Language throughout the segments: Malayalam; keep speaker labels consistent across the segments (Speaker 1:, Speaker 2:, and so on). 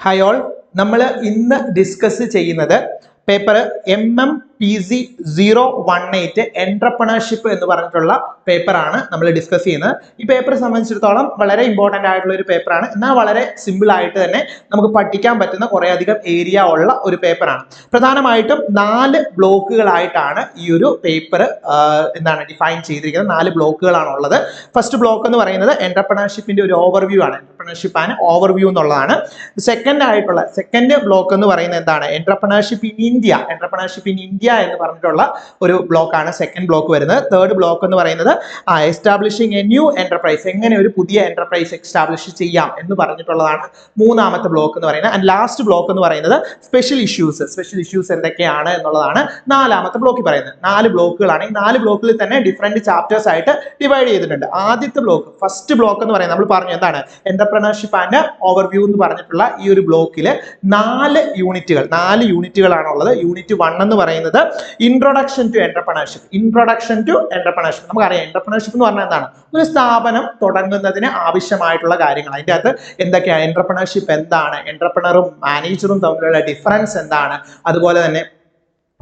Speaker 1: Hi all, നമ്മൾ ഇന്ന് ഡിസ്കസ് ചെയ്യുന്നത് പേപ്പർ MMPC018 എന്റർപ്രണർഷിപ്പ് എന്ന് പറഞ്ഞിട്ടുള്ള പേപ്പറാണ് നമ്മൾ ഡിസ്കസ് ചെയ്യുന്നത്. ഈ പേപ്പർ സംബന്ധിച്ചിടത്തോളം വളരെ ഇമ്പോർട്ടൻ്റ് ആയിട്ടുള്ള ഒരു പേപ്പറാണ്. എന്നാൽ വളരെ സിമ്പിൾ ആയിട്ട് തന്നെ നമുക്ക് പഠിക്കാൻ പറ്റുന്ന കുറേ അധികം ഏരിയ ഉള്ള ഒരു പേപ്പറാണ്. പ്രധാനമായിട്ടും 4 ബ്ലോക്കുകളായിട്ടാണ് ഈ ഒരു പേപ്പർ ഡിഫൈൻ ചെയ്തിരിക്കുന്നത്. 4 ബ്ലോക്കുകളാണ് ഉള്ളത്. ഫസ്റ്റ് ബ്ലോക്ക് എന്ന് പറയുന്നത് എന്റർപ്രണർഷിപ്പിന്റെ ഒരു ഓവർവ്യൂ ആണ്. എന്റർപ്രണർഷിപ്പ് ആൻഡ് ഓവർവ്യൂ എന്നുള്ളതാണ്. സെക്കൻഡ് ബ്ലോക്ക് എന്ന് പറയുന്നത് എന്താണ്? Entrepreneurship in India. Entrepreneurship in India എന്ന് പറഞ്ഞിട്ടുള്ള ഒരു ബ്ലോക്കാണ് സെക്കൻഡ് ബ്ലോക്ക് വരുന്നത്. തേർഡ് ബ്ലോക്ക് എന്ന് പറയുന്നത് എസ്റ്റാബ്ലിഷിംഗ് എ ന്യൂ എന്റർപ്രൈസ്, എങ്ങനെ ഒരു പുതിയ എന്റർപ്രൈസ് എസ്റ്റാബ്ലിഷ് ചെയ്യാം എന്ന് പറഞ്ഞിട്ടുള്ളതാണ് മൂന്നാമത്തെ ബ്ലോക്ക് എന്ന് പറയുന്നത്. ആൻഡ് ലാസ്റ്റ് ബ്ലോക്ക് എന്ന് പറയുന്നത് സ്പെഷ്യൽ ഇഷ്യൂസ് എന്തൊക്കെയാണ് എന്നുള്ളതാണ് നാലാമത്തെ ബ്ലോക്കിൽ പറയുന്നത്. 4 ബ്ലോക്കുകളാണ്. ഈ 4 ബ്ലോക്കിൽ തന്നെ ഡിഫറെന്റ് ചാപ്റ്റേഴ്സ് ആയിട്ട് ഡിവൈഡ് ചെയ്തിട്ടുണ്ട്. ആദ്യത്തെ ബ്ലോക്ക്, ഫസ്റ്റ് ബ്ലോക്ക് എന്ന് പറയുന്നത് നമ്മൾ പറഞ്ഞു എന്താണ്? എന്റർപ്രണർഷിപ്പ് ആൻഡ് ഓവർവ്യൂ എന്ന് പറഞ്ഞിട്ടുള്ള ഈ ഒരു ബ്ലോക്കിൽ 4 യൂണിറ്റുകളാണ് ഉള്ളത്. യൂണിറ്റ് 1 എന്ന് പറയുന്നത് ഇൻട്രൊഡക്ഷൻ ടു എന്റർപ്രണർഷിപ്പ്. നമുക്കറിയാം എന്റർപ്രണർഷിപ്പ് എന്ന് പറഞ്ഞാൽ എന്താണ്? ഒരു സ്ഥാപനം തുടങ്ങുന്നതിന് ആവശ്യമായിട്ടുള്ള കാര്യങ്ങൾ. അതിൻ്റെ അകത്ത് എന്തൊക്കെയാണ്? എന്റർപ്രണർഷിപ്പ് എന്താണ്? എന്റർപ്രണറും മാനേജറും തമ്മിലുള്ള ഡിഫറൻസ് എന്താണ്? അതുപോലെ തന്നെ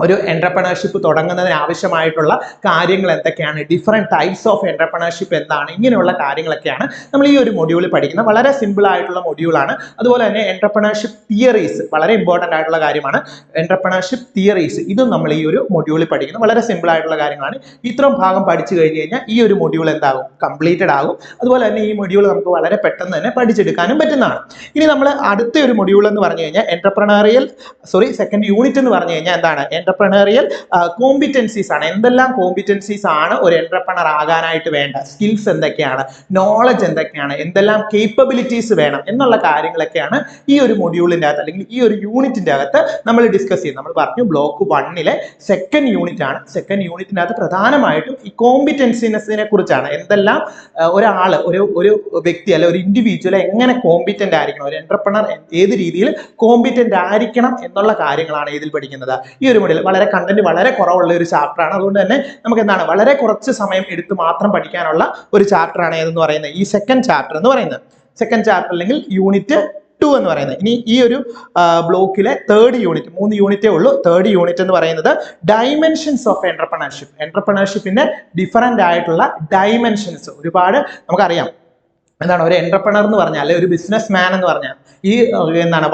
Speaker 1: ഒരു എന്റർപ്രണർഷിപ്പ് തുടങ്ങുന്നതിന് ആവശ്യമായിട്ടുള്ള കാര്യങ്ങൾ എന്തൊക്കെയാണ്? ഡിഫറെന്റ് ടൈപ്സ് ഓഫ് എന്റർപ്രണർഷിപ്പ് എന്താണ്? ഇങ്ങനെയുള്ള കാര്യങ്ങളൊക്കെയാണ് നമ്മൾ ഈ ഒരു മൊഡ്യൂളിൽ പഠിക്കുന്നത്. വളരെ സിമ്പിൾ ആയിട്ടുള്ള മൊഡ്യൂളാണ്. അതുപോലെ തന്നെ എന്റർപ്രണർഷിപ്പ് തിയറീസ് വളരെ ഇമ്പോർട്ടൻ്റ് ആയിട്ടുള്ള കാര്യമാണ്. എന്റർപ്രണർഷിപ്പ് തിയറീസ് ഇതും നമ്മൾ ഈ ഒരു മൊഡ്യൂളിൽ പഠിക്കുന്നത്. വളരെ സിമ്പിൾ ആയിട്ടുള്ള കാര്യങ്ങളാണ്. ഇത്രയും ഭാഗം പഠിച്ചു കഴിഞ്ഞ് കഴിഞ്ഞാൽ ഈ ഒരു മൊഡ്യൂൾ എന്താകും? കംപ്ലീറ്റഡ് ആകും. അതുപോലെ തന്നെ ഈ മൊഡ്യൂൾ നമുക്ക് വളരെ പെട്ടെന്ന് തന്നെ പഠിച്ചെടുക്കാനും പറ്റുന്നതാണ്. ഇനി നമ്മൾ അടുത്ത ഒരു മൊഡ്യൂൾ എന്ന് പറഞ്ഞു കഴിഞ്ഞാൽ സെക്കൻഡ് യൂണിറ്റ് എന്ന് പറഞ്ഞു കഴിഞ്ഞാൽ എന്താണ്? എന്റർപ്രണറിയൽ കോമ്പിറ്റൻസീസ് ആണ്. എന്തെല്ലാം കോമ്പിറ്റൻസീസ് ആണ് ഒരു എന്റർപ്രണർ ആകാനായിട്ട് വേണ്ട? സ്കിൽസ് എന്തൊക്കെയാണ്? നോളജ് എന്തൊക്കെയാണ്? എന്തെല്ലാം കേപ്പബിലിറ്റീസ് വേണം എന്നുള്ള കാര്യങ്ങളൊക്കെയാണ് ഈ ഒരു മൊഡ്യൂളിൻ്റെ അകത്ത് അല്ലെങ്കിൽ ഈ ഒരു യൂണിറ്റിന്റെ അകത്ത് നമ്മൾ ഡിസ്കസ് ചെയ്യുന്നത്. നമ്മൾ പറഞ്ഞു ബ്ലോക്ക് 1 സെക്കൻഡ് യൂണിറ്റ് ആണ്. സെക്കൻഡ് യൂണിറ്റിന്റെ അകത്ത് പ്രധാനമായിട്ടും ഈ കോമ്പിറ്റൻസിനെ കുറിച്ചാണ്. എന്തെല്ലാം ഒരാൾ ഒരു വ്യക്തി അല്ലെ ഒരു ഇൻഡിവിജ്വൽ എങ്ങനെ കോമ്പിറ്റന്റ് ആയിരിക്കണം, ഒരു എന്റർപ്രണർ ഏത് രീതിയിൽ കോമ്പിറ്റന്റ് ആയിരിക്കണം എന്നുള്ള കാര്യങ്ങളാണ് ഇതിൽ പഠിക്കുന്നത്. ഈ ഒരു വളരെ കണ്ടന്റ് വളരെ കുറവുള്ള ഒരു ചാപ്റ്റർ ആണ്. അതുകൊണ്ട് തന്നെ നമുക്ക് എന്താണ് വളരെ കുറച്ച് സമയം എടുത്ത് മാത്രം പഠിക്കാനുള്ള ഒരു ചാപ്റ്റർ ആണ് ഏതെന്ന് പറയുന്നത് ഈ സെക്കൻഡ് ചാപ്റ്റർ എന്ന് പറയുന്നത്. സെക്കൻഡ് ചാപ്റ്റർ അല്ലെങ്കിൽ യൂണിറ്റ് 2 എന്ന് പറയുന്നത്. ഇനി ഈ ഒരു ബ്ലോക്കിലെ തേർഡ് യൂണിറ്റ്, 3 യൂണിറ്റേ ഉള്ളൂ. തേർഡ് യൂണിറ്റ് എന്ന് പറയുന്നത് ഡൈമെൻഷൻസ് ഓഫ് എന്റർപ്രണർഷിപ്പ്. എന്റർപ്രണർഷിപ്പിന്റെ ഡിഫറെന്റ് ആയിട്ടുള്ള ഡൈമെൻഷൻസ് ഒരുപാട് നമുക്കറിയാം. എന്താണ് ഒരു എന്റർപ്രണർ എന്ന് പറഞ്ഞാൽ, ഒരു ബിസിനസ് മാൻ എന്ന് പറഞ്ഞാൽ ഈ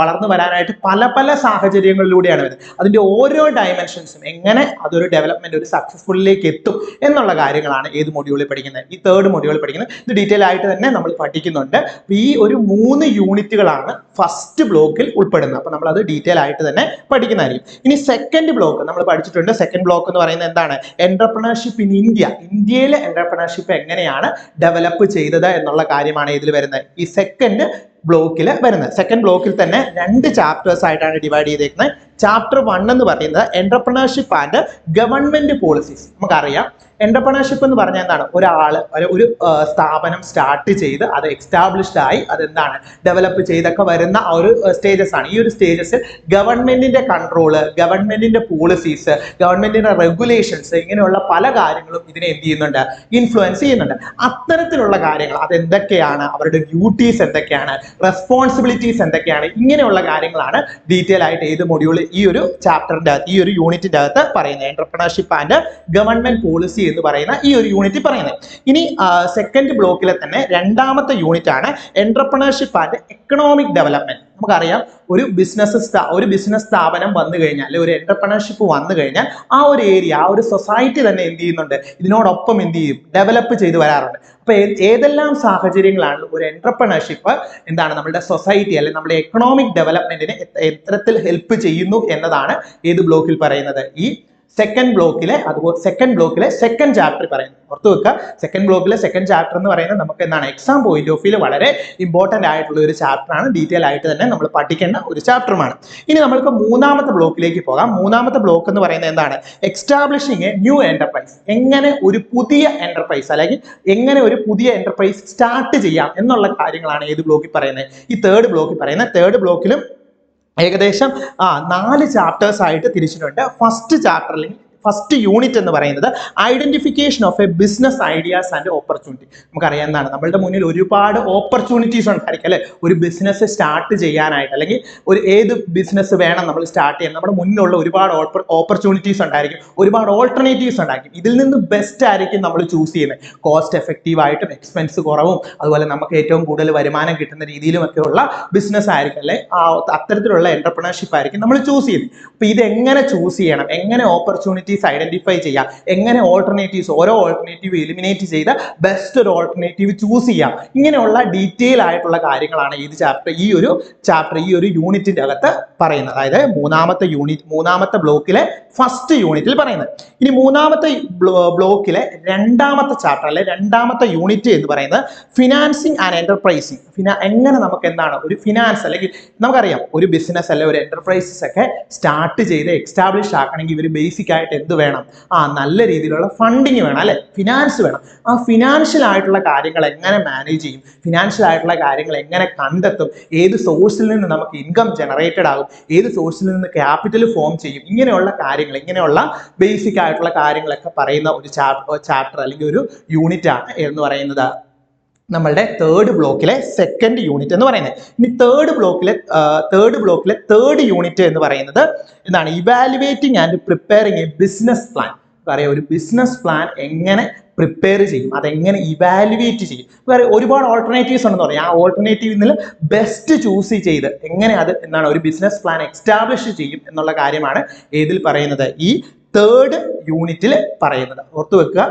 Speaker 1: വളർന്നു വരാനായിട്ട് പല സാഹചര്യങ്ങളിലൂടെയാണ് വരുന്നത്. അതിന്റെ ഓരോ ഡയമെൻഷൻസും എങ്ങനെ അതൊരു ഡെവലപ്മെന്റ് ഒരു സക്സസ്ഫുള്ളിലേക്ക് എത്തും എന്നുള്ള കാര്യങ്ങളാണ് ഏത് മൊഡ്യൂളിൽ പഠിക്കുന്നത്? ഈ തേർഡ് മൊഡ്യൂളിൽ പഠിക്കുന്നത്. ഇത് ഡീറ്റെയിൽ ആയിട്ട് തന്നെ നമ്മൾ പഠിക്കുന്നുണ്ട്. ഈ ഒരു 3 യൂണിറ്റുകളാണ് ഫസ്റ്റ് ബ്ലോക്കിൽ ഉൾപ്പെടുന്നത്. അപ്പൊ നമ്മൾ അത് ഡീറ്റെയിൽ ആയിട്ട് തന്നെ പഠിക്കുന്നതായിരിക്കും. ഇനി സെക്കൻഡ് ബ്ലോക്ക് നമ്മൾ പഠിച്ചിട്ടുണ്ട്. സെക്കൻഡ് ബ്ലോക്ക് എന്ന് പറയുന്നത് എന്താണ്? Entrepreneurship in India. ഇന്ത്യയിലെ എന്റർപ്രണർഷിപ്പ് എങ്ങനെയാണ് ഡെവലപ്പ് ചെയ്തത് എന്നുള്ള കാര്യമാണ് ഇതിൽ വരുന്നത്. ഈ സെക്കൻഡ് ബ്ലോക്കിൽ വരുന്നത്. സെക്കൻഡ് ബ്ലോക്കിൽ തന്നെ 2 ചാപ്റ്റേഴ്സ് ആയിട്ടാണ് ഡിവൈഡ് ചെയ്തേക്കുന്നത്. ചാപ്റ്റർ 1 എന്ന് പറയുന്നത് എന്റർപ്രണർഷിപ്പ് ആൻഡ് ഗവൺമെന്റ് പോളിസീസ്. നമുക്കറിയാം എന്റർപ്രണർഷിപ്പ് എന്ന് പറഞ്ഞാൽ എന്താണ്? ഒരു സ്ഥാപനം സ്റ്റാർട്ട് ചെയ്ത് അത് എക്സ്റ്റാബ്ലിഷ്ഡ് ആയി അതെന്താണ് ഡെവലപ്പ് ചെയ്തൊക്കെ വരുന്ന ഒരു സ്റ്റേജസ് ആണ്. ഈ ഒരു സ്റ്റേജസിൽ ഗവൺമെന്റിന്റെ കൺട്രോള്, ഗവൺമെന്റിന്റെ പോളിസീസ്, ഗവൺമെന്റിന്റെ റെഗുലേഷൻസ് ഇങ്ങനെയുള്ള പല കാര്യങ്ങളും ഇതിനെ എന്ത് ചെയ്യുന്നുണ്ട്? ഇൻഫ്ലുവൻസ് ചെയ്യുന്നുണ്ട്. അത്തരത്തിലുള്ള കാര്യങ്ങൾ അതെന്തൊക്കെയാണ്? അവരുടെ ഡ്യൂട്ടീസ് എന്തൊക്കെയാണ്? റെസ്പോൺസിബിലിറ്റീസ് എന്തൊക്കെയാണ്? ഇങ്ങനെയുള്ള കാര്യങ്ങളാണ് ഡീറ്റെയിൽ ആയിട്ട് ഏത് മൊഡ്യൂൾ ഈ ഒരു ചാപ്റ്ററിന്റെ അകത്ത്, ഈ ഒരു യൂണിറ്റിന്റെ അകത്ത് പറയുന്നത്. എന്റർപ്രണർഷിപ്പ് ആൻഡ് ഗവൺമെന്റ് പോളിസി എന്ന് പറയുന്ന ഈ ഒരു യൂണിറ്റ് പറയുന്നത്. ഇനി സെക്കൻഡ് ബ്ലോക്കിലെ തന്നെ 2ാമത്തെ യൂണിറ്റ് ആണ് എന്റർപ്രണർഷിപ്പ് ആൻഡ് എക്കണോമിക് ഡെവലപ്മെന്റ്. നമുക്കറിയാം ഒരു ബിസിനസ് സ്ഥാപനം വന്നു കഴിഞ്ഞാൽ, അല്ലെങ്കിൽ ഒരു എന്റർപ്രണർഷിപ്പ് വന്നു കഴിഞ്ഞാൽ ആ ഒരു ഏരിയ, ആ ഒരു സൊസൈറ്റി തന്നെ എന്ത് ചെയ്യുന്നുണ്ട്? ഇതിനോടൊപ്പം എന്ത് ചെയ്യും? ഡെവലപ്പ് ചെയ്ത് വരാറുണ്ട്. അപ്പൊ ഏതെല്ലാം സാഹചര്യങ്ങളാണ് ഒരു എന്റർപ്രണർഷിപ്പ് എന്താണ് നമ്മുടെ സൊസൈറ്റി അല്ലെങ്കിൽ നമ്മുടെ എക്കണോമിക് ഡെവലപ്മെന്റിന് എത്തരത്തിൽ ഹെൽപ്പ് ചെയ്യുന്നു എന്നതാണ് ഏത് ബ്ലോക്കിൽ പറയുന്നത്? ഈ സെക്കൻഡ് ബ്ലോക്കിലെ സെക്കൻഡ് ചാപ്റ്റർ പറയുന്നത്. ഓർത്തു വെക്കുക, സെക്കൻഡ് ബ്ലോക്കിലെ സെക്കൻഡ് ചാപ്റ്റർ എന്ന് പറയുന്നത് നമുക്ക് എന്താണ് എക്സാം പോയിന്റ് ഓഫ് വ്യൂ വളരെ ഇമ്പോർട്ടന്റ് ആയിട്ടുള്ള ഒരു ചാപ്റ്റർ ആണ്. ഡീറ്റെയിൽ ആയിട്ട് തന്നെ നമ്മൾ പഠിക്കേണ്ട ഒരു ചാപ്റ്ററുമാണ്. ഇനി നമ്മൾക്ക് 3ാമത്തെ ബ്ലോക്കിലേക്ക് പോകാം. 3ാമത്തെ ബ്ലോക്ക് എന്ന് പറയുന്നത് എന്താണ്? എക്സ്റ്റാബ്ലിഷിംഗ് എ ന്യൂ എന്റർപ്രൈസ്. എങ്ങനെ ഒരു പുതിയ എന്റർപ്രൈസ് അല്ലെങ്കിൽ എങ്ങനെ ഒരു പുതിയ എന്റർപ്രൈസ് സ്റ്റാർട്ട് ചെയ്യാം എന്നുള്ള കാര്യങ്ങളാണ് ഏത് ബ്ലോക്കിൽ പറയുന്നത്? ഈ തേർഡ് ബ്ലോക്കിൽ പറയുന്നത്. തേർഡ് ബ്ലോക്കിലും ഏകദേശം 4 ചാപ്റ്റേഴ്സ് ആയിട്ട് തിരിച്ചിട്ടുണ്ട്. ഫസ്റ്റ് ഫസ്റ്റ് യൂണിറ്റ് എന്ന് പറയുന്നത് identification of A business ideas and opportunity. നമുക്കറിയാം എന്താണ്, നമ്മളുടെ മുന്നിൽ ഒരുപാട് ഓപ്പർച്യൂണിറ്റീസ് ഉണ്ടായിരിക്കും അല്ലെ, ഒരു ബിസിനസ് സ്റ്റാർട്ട് ചെയ്യാനായിട്ട്, അല്ലെങ്കിൽ ഒരു ഏത് ബിസിനസ് വേണം നമ്മൾ സ്റ്റാർട്ട് ചെയ്യാൻ, നമ്മുടെ മുന്നിലുള്ള ഒരുപാട് ഓപ്പർച്യൂണിറ്റീസ് ഉണ്ടായിരിക്കും, ഒരുപാട് ഓൾട്ടർനേറ്റീവ്സ് ഉണ്ടായിരിക്കും. ഇതിൽ നിന്ന് ബെസ്റ്റ് ആയിരിക്കും നമ്മൾ ചൂസ് ചെയ്യുന്നത്. കോസ്റ്റ് എഫക്റ്റീവ് ആയിട്ടും എക്സ്പെൻസ് കുറവും അതുപോലെ നമുക്ക് ഏറ്റവും കൂടുതൽ വരുമാനം കിട്ടുന്ന രീതിയിലും ഒക്കെ ഉള്ള ബിസിനസ് ആയിരിക്കും അല്ലെ, അത്തരത്തിലുള്ള എന്റർപ്രണർഷിപ്പ് ആയിരിക്കും നമ്മൾ ചൂസ് ചെയ്യുന്നത്. അപ്പൊ ഇത് എങ്ങനെ ചൂസ് ചെയ്യണം, എങ്ങനെ ഓപ്പർച്യൂണിറ്റീസ് ഐഡന്റിഫൈ ചെയ്യാം, എങ്ങനെ ഓൾട്ടർനേറ്റീവ്സ് ഓരോ ഓൾട്ടർനേറ്റീവ് എലിമിനേറ്റ് ചെയ്ത് ബെസ്റ്റ് ഒരു ഓൾട്ടർനേറ്റീവ് ചൂസ് ചെയ്യാം, ഇങ്ങനെയുള്ള ഡീറ്റെയിൽ ആയിട്ടുള്ള കാര്യങ്ങളാണ് ഈ ഒരു യൂണിറ്റിന്റെ അകത്ത് പറയുന്നത്. അതായത് മൂന്നാമത്തെ ബ്ലോക്കിലെ ഫസ്റ്റ് യൂണിറ്റിൽ പറയുന്നത്. ഇനി മൂന്നാമത്തെ ബ്ലോക്കിലെ രണ്ടാമത്തെ ചാപ്റ്റർ അല്ലെ രണ്ടാമത്തെ യൂണിറ്റ് എന്ന് പറയുന്നത് ഫിനാൻസിങ് ആൻഡ് എന്റർപ്രൈസിങ്. എങ്ങനെ നമുക്ക് എന്താണ് ഒരു ഫിനാൻസ്, അല്ലെങ്കിൽ നമുക്കറിയാം ഒരു ബിസിനസ് അല്ലെ ഒരു എന്റർപ്രൈസസ് ഒക്കെ സ്റ്റാർട്ട് ചെയ്ത് എക്സ്റ്റാബ്ലിഷ് ആക്കണമെങ്കിൽ ഇവർ ബേസിക് ആയിട്ട് എന്ത് വേണം, നല്ല രീതിയിലുള്ള ഫണ്ടിങ് വേണം അല്ലെ, ഫിനാൻസ് വേണം. ആ ഫിനാൻഷ്യൽ ആയിട്ടുള്ള കാര്യങ്ങൾ എങ്ങനെ മാനേജ് ചെയ്യും, ഫിനാൻഷ്യൽ ആയിട്ടുള്ള കാര്യങ്ങൾ എങ്ങനെ കണ്ടെത്തും, ഏത് സോഴ്സിൽ നിന്ന് നമുക്ക് ഇൻകം ജനറേറ്റഡ് ആകും, ഏത് സോഴ്സിൽ നിന്ന് ക്യാപിറ്റൽ ഫോം ചെയ്യും, ഇങ്ങനെയുള്ള കാര്യങ്ങൾ, ഇങ്ങനെയുള്ള ബേസിക് ആയിട്ടുള്ള കാര്യങ്ങളൊക്കെ പറയുന്ന ഒരു ചാപ്റ്റർ അല്ലെങ്കിൽ ഒരു യൂണിറ്റ് ആണ് എന്ന് പറയുന്നത് നമ്മളുടെ തേർഡ് ബ്ലോക്കിലെ സെക്കൻഡ് യൂണിറ്റ് എന്ന് പറയുന്നത്. ഇനി തേർഡ് ബ്ലോക്കിലെ തേർഡ് യൂണിറ്റ് എന്ന് പറയുന്നത് എന്താണ്, evaluating and preparing A business plan. പറയാം, ഒരു ബിസിനസ് പ്ലാൻ എങ്ങനെ പ്രിപ്പയർ ചെയ്യും, അതെങ്ങനെ ഇവാലുവേറ്റ് ചെയ്യും. ഒരുപാട് ഓൾട്ടർനേറ്റീവ്സ് ഉണ്ടെന്ന് പറയാം, ആ ഓൾട്ടർനേറ്റീവിൽ നിന്ന് ബെസ്റ്റ് ചൂസ് ചെയ്ത് എങ്ങനെ അത് എന്താണ് ഒരു ബിസിനസ് പ്ലാൻ എസ്റ്റാബ്ലിഷ് ചെയ്യും എന്നുള്ള കാര്യമാണ് ഏതിൽ പറയുന്നത്, ഈ തേർഡ് യൂണിറ്റിൽ പറയുന്നത്. ഓർത്തു വെക്കുക,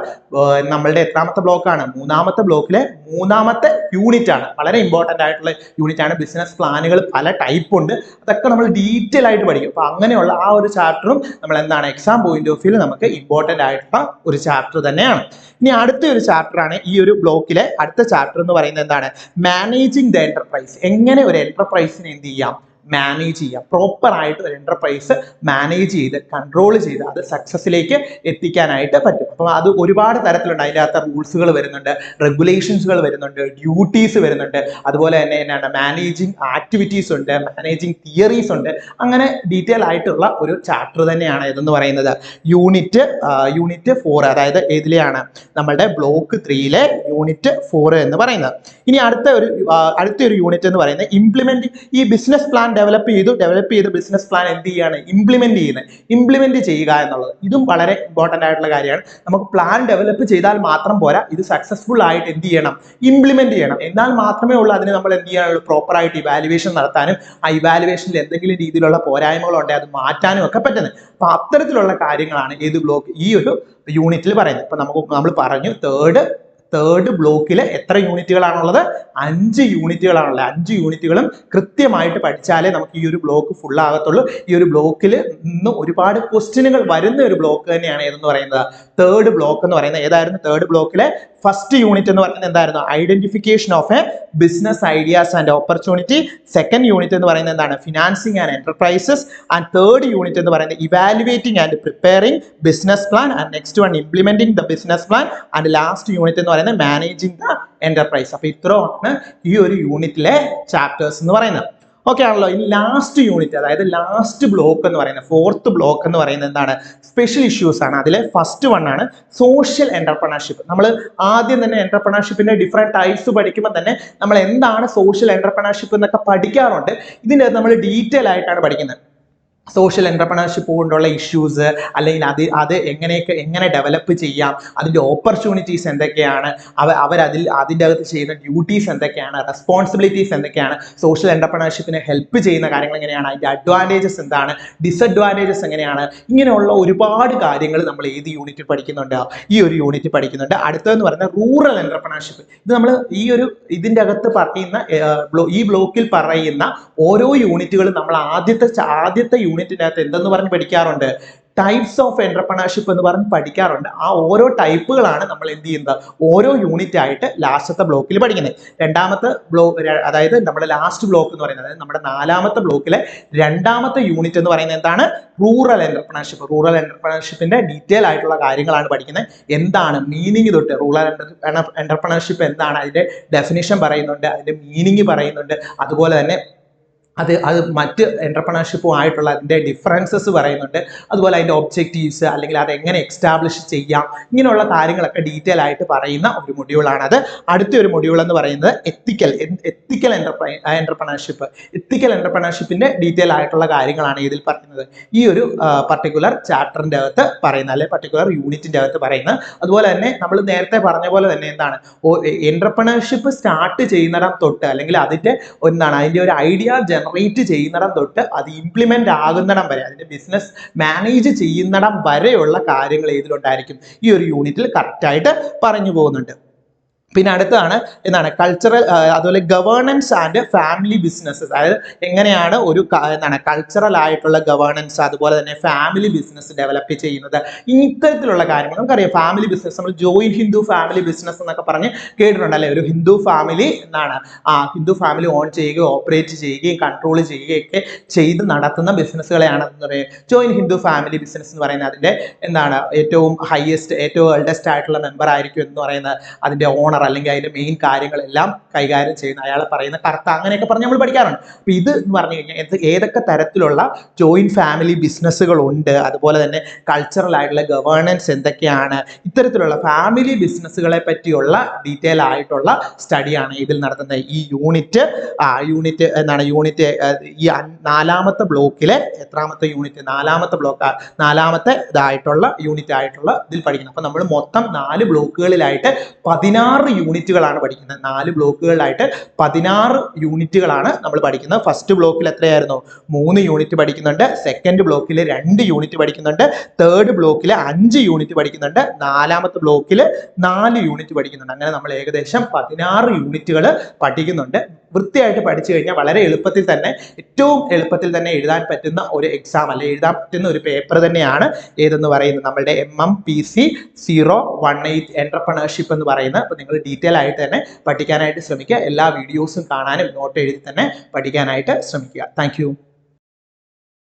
Speaker 1: നമ്മളുടെ എത്രാമത്തെ ബ്ലോക്കാണ്, മൂന്നാമത്തെ ബ്ലോക്കിലെ മൂന്നാമത്തെ യൂണിറ്റ് ആണ്. വളരെ ഇമ്പോർട്ടൻ്റ് ആയിട്ടുള്ള യൂണിറ്റ് ആണ്. ബിസിനസ് പ്ലാനുകൾ പല ടൈപ്പ് ഉണ്ട്, അതൊക്കെ നമ്മൾ ഡീറ്റെയിൽ ആയിട്ട് പഠിക്കും. അപ്പൊ അങ്ങനെയുള്ള ആ ഒരു ചാപ്റ്ററും നമ്മൾ എന്താണ് എക്സാം പോയിന്റ് ഓഫ് വ്യൂ നമുക്ക് ഇമ്പോർട്ടൻ്റ് ആയിട്ടുള്ള ഒരു ചാപ്റ്റർ തന്നെയാണ്. ഇനി അടുത്ത ഒരു ചാപ്റ്റർ ആണ് ഈ ഒരു ബ്ലോക്കിലെ അടുത്ത ചാപ്റ്റർ എന്ന് പറയുന്നത് എന്താണ്, മാനേജിങ് ദ എന്റർപ്രൈസ്. എങ്ങനെ ഒരു എന്റർപ്രൈസിനെ എന്ത് ചെയ്യാം, മാനേജ് ചെയ്യാം, പ്രോപ്പർ ആയിട്ട് ഒരു എന്റർപ്രൈസ് മാനേജ് ചെയ്ത് കൺട്രോൾ ചെയ്ത് അത് സക്സസിലേക്ക് എത്തിക്കാനായിട്ട് പറ്റും. അപ്പം അത് ഒരുപാട് തരത്തിലുണ്ട്. അതിൻ്റെ അകത്ത് റൂൾസുകൾ വരുന്നുണ്ട്, റെഗുലേഷൻസുകൾ വരുന്നുണ്ട്, ഡ്യൂട്ടീസ് വരുന്നുണ്ട്, അതുപോലെ തന്നെ എന്നാണ് മാനേജിങ് ആക്ടിവിറ്റീസ് ഉണ്ട്, മാനേജിങ് തിയറീസ് ഉണ്ട്. അങ്ങനെ ഡീറ്റെയിൽ ആയിട്ടുള്ള ഒരു ചാപ്റ്റർ തന്നെയാണ് ഇതെന്ന് പറയുന്നത് യൂണിറ്റ് 4. അതായത് ഏതിലെയാണ്, നമ്മളുടെ ബ്ലോക്ക് 3 യൂണിറ്റ് 4 എന്ന് പറയുന്നത്. ഇനി അടുത്ത ഒരു യൂണിറ്റ് എന്ന് പറയുന്നത് ഇംപ്ലിമെന്റ്. ഈ ബിസിനസ് പ്ലാൻ ഡെവലപ്പ് ചെയ്ത് ബിസിനസ് പ്ലാൻ എന്ത് ചെയ്യാണ്, ഇംപ്ലിമെന്റ് ചെയ്യുക എന്നുള്ളത്. ഇതും വളരെ ഇമ്പോർട്ടൻ്റ് ആയിട്ടുള്ള കാര്യമാണ്. നമുക്ക് പ്ലാൻ ഡെവലപ്പ് ചെയ്താൽ മാത്രം പോരാ, ഇത് സക്സസ്ഫുൾ ആയിട്ട് എന്ത് ചെയ്യണം, ഇംപ്ലിമെന്റ് ചെയ്യണം. എന്നാൽ മാത്രമേ ഉള്ളൂ അതിന് നമ്മൾ എന്ത് ചെയ്യാനുള്ളൂ, പ്രോപ്പർ ആയിട്ട് ഇവാലുവേഷൻ നടത്താനും ആ ഇവാലുവേഷനിൽ എന്തെങ്കിലും രീതിയിലുള്ള പോരായ്മകളുണ്ടെങ്കിൽ അത് മാറ്റാനും ഒക്കെ പറ്റുന്നത്. അപ്പൊ അത്തരത്തിലുള്ള കാര്യങ്ങളാണ് ഈ ഒരു യൂണിറ്റിൽ പറയുന്നത്. ഇപ്പൊ നമ്മൾ പറഞ്ഞു തേർഡ് ബ്ലോക്കിൽ എത്ര യൂണിറ്റുകളാണുള്ളത്, 5 യൂണിറ്റുകളാണുള്ളത്. 5 യൂണിറ്റുകളും കൃത്യമായിട്ട് പഠിച്ചാലേ നമുക്ക് ഈ ഒരു ബ്ലോക്ക് ഫുൾ ആകത്തുള്ളൂ. ഈ ഒരു ബ്ലോക്കിൽ നിന്ന് ഒരുപാട് ക്വസ്റ്റ്യനുകൾ വരുന്ന ഒരു ബ്ലോക്ക് തന്നെയാണ് ഏതെന്ന് പറയുന്നത്, തേർഡ് ബ്ലോക്ക് എന്ന് പറയുന്നത്. ഏതായിരുന്നു തേർഡ് ബ്ലോക്കിലെ ഫസ്റ്റ് യൂണിറ്റ് എന്ന് പറയുന്നത്, എന്തായിരുന്നു, identification of A business ideas and opportunity. Second unit എന്ന് പറയുന്നത് എന്താണ്, financing and enterprises. And third unit എന്ന് പറയുന്നത് evaluating and preparing business plan. And next one implementing the business plan. And last unit എന്ന് പറയുന്നത് മാനേജിംഗ് ദ എന്റർപ്രൈസ്. അപ്പൊ ഇത്രയാണ് ഈ ഒരു യൂണിറ്റിലെ ചാപ്റ്റേഴ്സ് എന്ന് പറയുന്നത്. ഓക്കെ ആണല്ലോ. ഇനി ലാസ്റ്റ് യൂണിറ്റ്, അതായത് ലാസ്റ്റ് ബ്ലോക്ക് എന്ന് പറയുന്നത്, ഫോർത്ത് ബ്ലോക്ക് എന്ന് പറയുന്നത് എന്താണ്, സ്പെഷ്യൽ ഇഷ്യൂസ് ആണ്. അതിലെ ഫസ്റ്റ് വൺ ആണ് സോഷ്യൽ എന്റർപ്രണർഷിപ്പ്. നമ്മൾ ആദ്യം തന്നെ എന്റർപ്രണർഷിപ്പിന്റെ ഡിഫറെന്റ് ടൈപ്സ് പഠിക്കുമ്പോൾ തന്നെ നമ്മൾ എന്താണ് സോഷ്യൽ എന്റർപ്രണർഷിപ്പ് എന്നൊക്കെ പഠിക്കാറുണ്ട്. ഇതിൻ്റെ നമ്മൾ ഡീറ്റെയിൽ ആയിട്ടാണ് പഠിക്കുന്നത്. സോഷ്യൽ എന്റർപ്രണർഷിപ്പ് കൊണ്ടുള്ള ഇഷ്യൂസ്, അല്ലെങ്കിൽ അത് എങ്ങനെ ഡെവലപ്പ് ചെയ്യാം, അതിൻ്റെ ഓപ്പർച്യൂണിറ്റീസ് എന്തൊക്കെയാണ്, അതിൻ്റെ അകത്ത് ചെയ്യുന്ന ഡ്യൂട്ടീസ് എന്തൊക്കെയാണ്, റെസ്പോൺസിബിലിറ്റീസ് എന്തൊക്കെയാണ്, സോഷ്യൽ എന്റർപ്രണർഷിപ്പിനെ ഹെൽപ്പ് ചെയ്യുന്ന കാര്യങ്ങൾ എങ്ങനെയാണ്, അതിൻ്റെ അഡ്വാൻറ്റേജസ് എന്താണ്, ഡിസഡ്വാൻറ്റേജസ് എങ്ങനെയാണ്, ഇങ്ങനെയുള്ള ഒരുപാട് കാര്യങ്ങൾ നമ്മൾ ഏത് യൂണിറ്റിൽ പഠിക്കുന്നുണ്ട്, ഈ ഒരു യൂണിറ്റ് പഠിക്കുന്നുണ്ട്. അടുത്തതെന്ന് പറയുന്നത് റൂറൽ എന്റർപ്രണർഷിപ്പ്. ഇത് നമ്മൾ ഇതിൻ്റെ അകത്ത് പറയുന്ന ഈ ബ്ലോക്കിൽ പറയുന്ന ഓരോ യൂണിറ്റുകളും നമ്മൾ ആദ്യത്തെ യൂണിറ്റിന്റെ അകത്ത് എന്തെന്ന് പറഞ്ഞ് പഠിക്കാറുണ്ട്, ടൈപ്സ് ഓഫ് എന്റർപ്രണർഷിപ്പ് എന്ന് പറഞ്ഞ് പഠിക്കാറുണ്ട്. ആ ഓരോ ടൈപ്പുകളാണ് നമ്മൾ എന്ത് ചെയ്യുന്നത്, ഓരോ യൂണിറ്റ് ആയിട്ട് ലാസ്റ്റത്തെ ബ്ലോക്കിൽ പഠിക്കുന്നത്. രണ്ടാമത്തെ അതായത് നമ്മുടെ ലാസ്റ്റ് ബ്ലോക്ക് എന്ന് പറയുന്നത്, അതായത് നമ്മുടെ 4ാമത്തെ ബ്ലോക്കിലെ രണ്ടാമത്തെ യൂണിറ്റ് എന്ന് പറയുന്നത് എന്താണ്, റൂറൽ എന്റർപ്രണർഷിപ്പ്. റൂറൽ എന്റർപ്രണർഷിപ്പിന്റെ ഡീറ്റെയിൽ ആയിട്ടുള്ള കാര്യങ്ങളാണ് പഠിക്കുന്നത്. എന്താണ് മീനിങ് തൊട്ട്, റൂറൽ എന്റർപ്രണർഷിപ്പ് എന്താണ്, അതിന്റെ ഡെഫിനിഷൻ പറയുന്നുണ്ട്, അതിന്റെ മീനിങ് പറയുന്നുണ്ട്. അതുപോലെ തന്നെ അത് മറ്റ് എൻ്റർപ്രണർഷിപ്പുമായിട്ടുള്ള അതിൻ്റെ ഡിഫറൻസസ് പറയുന്നുണ്ട്. അതുപോലെ അതിൻ്റെ ഒബ്ജക്റ്റീവ്സ് അല്ലെങ്കിൽ അത് എങ്ങനെ എക്സ്റ്റാബ്ലിഷ് ചെയ്യാം, ഇങ്ങനെയുള്ള കാര്യങ്ങളൊക്കെ ഡീറ്റെയിൽ ആയിട്ട് പറയുന്ന ഒരു മൊഡ്യൂളാണത്. അടുത്തൊരു മൊഡ്യൂൾ എന്ന് പറയുന്നത് എത്തിക്കൽ എൻ്റർപ്രണർഷിപ്പ്. എത്തിക്കൽ എൻ്റർപ്രണർഷിപ്പിൻ്റെ ഡീറ്റെയിൽ ആയിട്ടുള്ള കാര്യങ്ങളാണ് ഇതിൽ പറയുന്നത്. ഈ ഒരു പർട്ടിക്കുലർ ചാപ്റ്ററിൻ്റെ അകത്ത് പറയുന്നത്, അല്ലെങ്കിൽ പർട്ടിക്കുലർ യൂണിറ്റിൻ്റെ അകത്ത് പറയുന്നത്. അതുപോലെ തന്നെ നമ്മൾ നേരത്തെ പറഞ്ഞ പോലെ തന്നെ എന്താണ് എൻ്റർപ്രണർഷിപ്പ് സ്റ്റാർട്ട് ചെയ്യുന്നിടം തൊട്ട് അല്ലെങ്കിൽ അതിൻ്റെ അതിൻ്റെ ഒരു ഐഡിയ ജനറേറ്റ് ചെയ്യുന്നിടം തൊട്ട് അത് ഇംപ്ലിമെന്റ് ആകുന്നിടം വരെ, അതിന്റെ ബിസിനസ് മാനേജ് ചെയ്യുന്നിടം വരെയുള്ള കാര്യങ്ങൾ ഇതിലുണ്ടായിരിക്കും. ഈ ഒരു യൂണിറ്റിൽ കറക്റ്റായിട്ട് പറഞ്ഞു പോകുന്നുണ്ട്. പിന്നെ അടുത്താണ് എന്താണ് കൾച്ചറൽ, അതുപോലെ ഗവേണൻസ് ആൻഡ് ഫാമിലി ബിസിനസ്സസ്. അതായത് എങ്ങനെയാണ് ഒരു കൾച്ചറൽ ആയിട്ടുള്ള ഗവേണൻസ് അതുപോലെ തന്നെ ഫാമിലി ബിസിനസ് ഡെവലപ്പ് ചെയ്യുന്നത്, ഇത്തരത്തിലുള്ള കാര്യങ്ങൾ. നമുക്കറിയാം ഫാമിലി ബിസിനസ് നമ്മൾ ജോയിൻ ഹിന്ദു ഫാമിലി ബിസിനസ് എന്നൊക്കെ പറഞ്ഞ് കേട്ടിട്ടുണ്ടല്ലേ. ഒരു Hindu family Hindu family on ചെയ്യുകയും ഓപ്പറേറ്റ് ചെയ്യുകയും കൺട്രോൾ ചെയ്യുകയൊക്കെ ചെയ്ത് നടത്തുന്ന ബിസിനസ്സുകളെയാണ് എന്ന് പറയുന്നത് ജോയിൻ ഹിന്ദു ഫാമിലി ബിസിനസ് എന്ന് പറയുന്നത്. അതിൻ്റെ ഏറ്റവും ഹയസ്റ്റ് ഏറ്റവും എൽഡസ്റ്റ് ആയിട്ടുള്ള മെമ്പർ ആയിരിക്കും എന്ന് പറയുന്നത് അതിൻ്റെ ഓണർ അല്ലെങ്കിൽ അതിന്റെ മെയിൻ കാര്യങ്ങളെല്ലാം കൈകാര്യം ചെയ്യുന്ന അയാളെ പറയുന്ന കർത്ത, അങ്ങനെയൊക്കെ പറഞ്ഞ് നമ്മൾ പഠിക്കാറുണ്ട്. അപ്പൊ ഇത് എന്ന് പറഞ്ഞു കഴിഞ്ഞാൽ ഏതൊക്കെ തരത്തിലുള്ള ജോയിന്റ് ഫാമിലി ബിസിനസ്സുകൾ ഉണ്ട്, അതുപോലെ തന്നെ കൾച്ചറൽ ആയിട്ടുള്ള ഗവേണൻസ് എന്തൊക്കെയാണ്, ഇത്തരത്തിലുള്ള ഫാമിലി ബിസിനസ്സുകളെ പറ്റിയുള്ള ഡീറ്റെയിൽ ആയിട്ടുള്ള സ്റ്റഡിയാണ് ഇതിൽ നടത്തുന്നത്. ഈ യൂണിറ്റ് ഈ 4ാമത്തെ ബ്ലോക്കിലെ എത്രാമത്തെ യൂണിറ്റ്, 4ാമത്തെ ബ്ലോക്ക്, 4ാമത്തെ ഇതായിട്ടുള്ള യൂണിറ്റ് ആയിട്ടുള്ള ഇതിൽ പഠിക്കുന്നത്. അപ്പൊ നമ്മൾ മൊത്തം 4 ബ്ലോക്കുകളിലായിട്ട് 16 യൂണിറ്റുകളാണ് പഠിക്കുന്നത്. 4 ബ്ലോക്കുകളിലായിട്ട് 16 യൂണിറ്റുകളാണ് നമ്മൾ പഠിക്കുന്നത്. ഫസ്റ്റ് ബ്ലോക്കിൽ എത്രയായിരുന്നു? 3 യൂണിറ്റ് പഠിക്കുന്നുണ്ട്. സെക്കൻഡ് ബ്ലോക്കിൽ 2 യൂണിറ്റ് പഠിക്കുന്നുണ്ട്. തേർഡ് ബ്ലോക്കിൽ 5 യൂണിറ്റ് പഠിക്കുന്നുണ്ട്. 4ാമത്തെ ബ്ലോക്കിൽ 4 യൂണിറ്റ് പഠിക്കുന്നുണ്ട്. അങ്ങനെ നമ്മൾ ഏകദേശം 16 യൂണിറ്റുകൾ പഠിക്കുന്നുണ്ട്. വൃത്തിയായിട്ട് പഠിച്ചു കഴിഞ്ഞാൽ വളരെ എളുപ്പത്തിൽ തന്നെ, ഏറ്റവും എളുപ്പത്തിൽ തന്നെ എഴുതാൻ പറ്റുന്ന ഒരു എക്സാം അല്ലെ എഴുതാൻ പറ്റുന്ന ഒരു പേപ്പർ തന്നെയാണ് ഏതെന്ന് പറയുന്നത് നമ്മളുടെ MMPC 018 എന്റർപ്രണർഷിപ്പ് എന്ന് പറയുന്നത്. അപ്പോൾ നിങ്ങൾ ഡീറ്റെയിൽ ആയിട്ട് തന്നെ പഠിക്കാനായിട്ട് ശ്രമിക്കുക. എല്ലാ വീഡിയോസും കാണാനും നോട്ട് എഴുതി തന്നെ പഠിക്കാനായിട്ട് ശ്രമിക്കുക. താങ്ക്